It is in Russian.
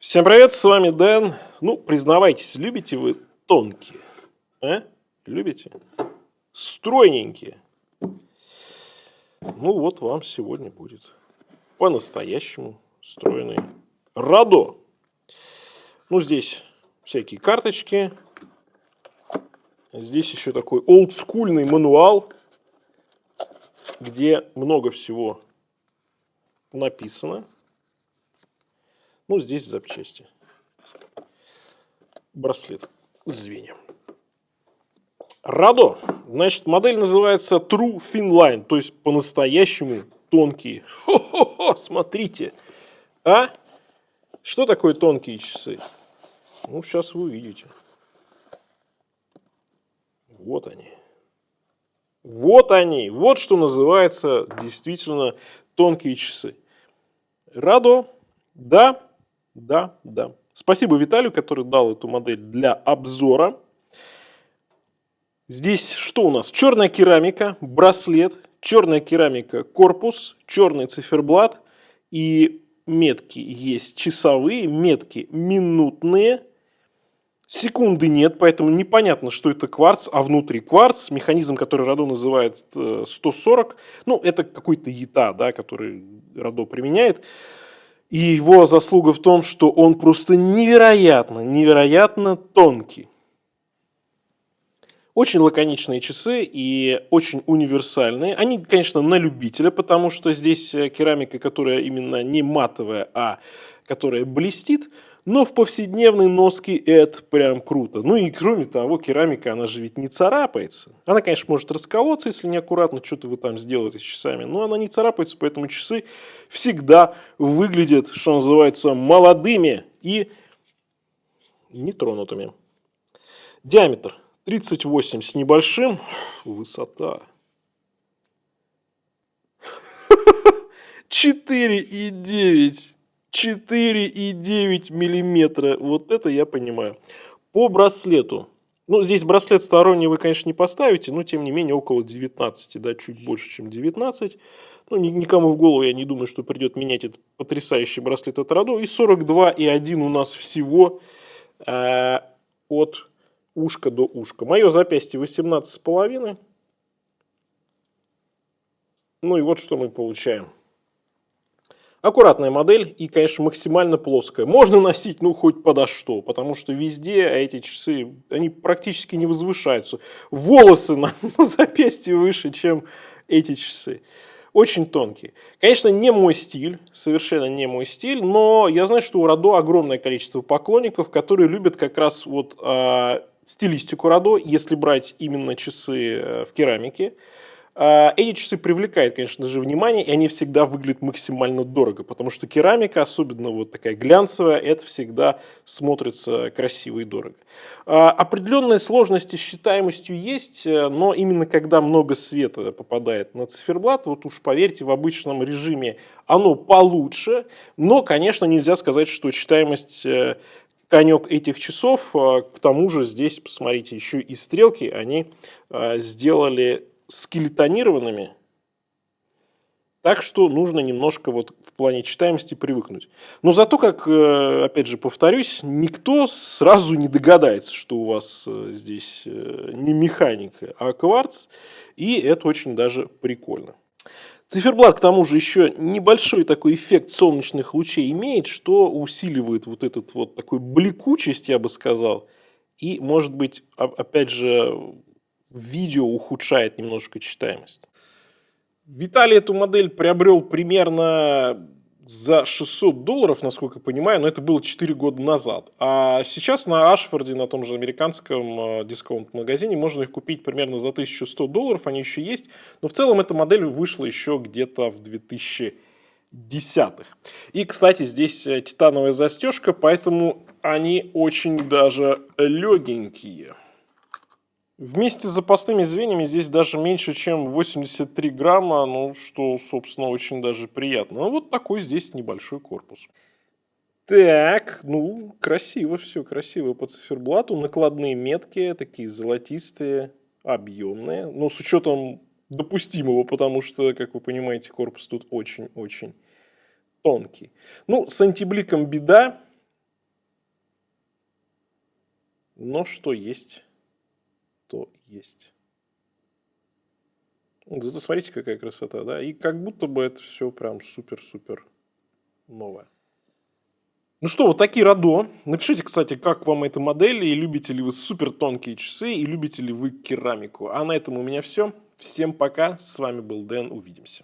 Всем привет, с вами Дэн. Ну, признавайтесь, любите вы тонкие? А? Любите? Стройненькие. Ну, вот вам сегодня будет по-настоящему стройный Радо. Ну, здесь всякие карточки. Здесь еще такой олдскульный мануал, где много всего написано. Ну, здесь запчасти. Браслет с звеньем. Радо. Значит, модель называется True Thin Line, то есть по-настоящему тонкие. Хо-хо-хо, смотрите. А? Что такое тонкие часы? Ну, сейчас вы увидите. Вот они. Вот они. Вот что называется действительно тонкие часы. Радо. Да. Да. Спасибо Виталию, который дал эту модель для обзора. Здесь что у нас? Черная керамика, браслет, черная керамика, корпус, черный циферблат и метки есть часовые, метки минутные. Секунды нет, поэтому непонятно, что это кварц, а внутри кварц. Механизм, который Радо называет 140. Ну, это какой-то ЯТА, да, который Радо применяет. И его заслуга в том, что он просто невероятно тонкий. Очень лаконичные часы и очень универсальные. Они, конечно, на любителя, потому что здесь керамика, которая именно не матовая, а которая блестит. Но в повседневной носке это прям круто. Ну и кроме того, керамика, она же ведь не царапается. Она, конечно, может расколоться, если неаккуратно что-то вы там сделаете с часами. Но она не царапается, поэтому часы всегда выглядят, что называется, молодыми и нетронутыми. Диаметр 38 с небольшим. Высота 4,9 миллиметра. Вот это я понимаю. По браслету. Ну, здесь браслет сторонний вы, конечно, не поставите, но тем не менее около 19, да, чуть больше, чем 19. Ну, никому в голову я не думаю, что придет менять этот потрясающий браслет от Радо. И 42,1 у нас всего от ушка до ушка. Мое запястье 18,5. Ну и вот что мы получаем. Аккуратная модель и, конечно, максимально плоская. Можно носить, ну, хоть подо что, потому что везде эти часы, они практически не возвышаются. Волосы на запястье выше, чем эти часы. Очень тонкие. Конечно, не мой стиль, совершенно не мой стиль, но я знаю, что у Радо огромное количество поклонников, которые любят как раз вот стилистику Радо, если брать именно часы в керамике. Эти часы привлекают, конечно же, внимание, и они всегда выглядят максимально дорого, потому что керамика, особенно вот такая глянцевая, это всегда смотрится красиво и дорого. Определенные сложности с читаемостью есть, но именно когда много света попадает на циферблат, вот уж поверьте, в обычном режиме оно получше, но, конечно, нельзя сказать, что читаемость конек этих часов. К тому же здесь, посмотрите, еще и стрелки они сделали скелетонированными, так что нужно немножко вот в плане читаемости привыкнуть. Но зато, как, опять же, повторюсь, никто сразу не догадается, что у вас здесь не механика, а кварц, и это очень даже прикольно. Циферблат, к тому же, еще небольшой такой эффект солнечных лучей имеет, что усиливает вот этот вот такой бликучесть, я бы сказал, и, может быть, опять же, видео ухудшает немножко читаемость. Виталий эту модель приобрел примерно за $600, насколько я понимаю, но это было 4 года назад. А сейчас на Ашфорде, на том же американском дисконт-магазине, можно их купить примерно за $1100, они еще есть. Но в целом эта модель вышла еще где-то в 2010-х. И, кстати, здесь титановая застежка, поэтому они очень даже легенькие. Вместе с запасными звеньями здесь даже меньше, чем 83 грамма, ну, что, собственно, очень даже приятно. Ну, вот такой здесь небольшой корпус. Так, ну, красиво все, красиво по циферблату. Накладные метки, такие золотистые, объемные. Но с учетом допустимого, потому что, как вы понимаете, корпус тут очень-очень тонкий. Ну, с антибликом беда. Но что есть, то есть. Зато смотрите, какая красота, да? И как будто бы это все прям супер-супер новое. Ну что, вот такие Радо. Напишите, кстати, как вам эта модель, и любите ли вы супер тонкие часы, и любите ли вы керамику. А на этом у меня все. Всем пока. С вами был Дэн. Увидимся.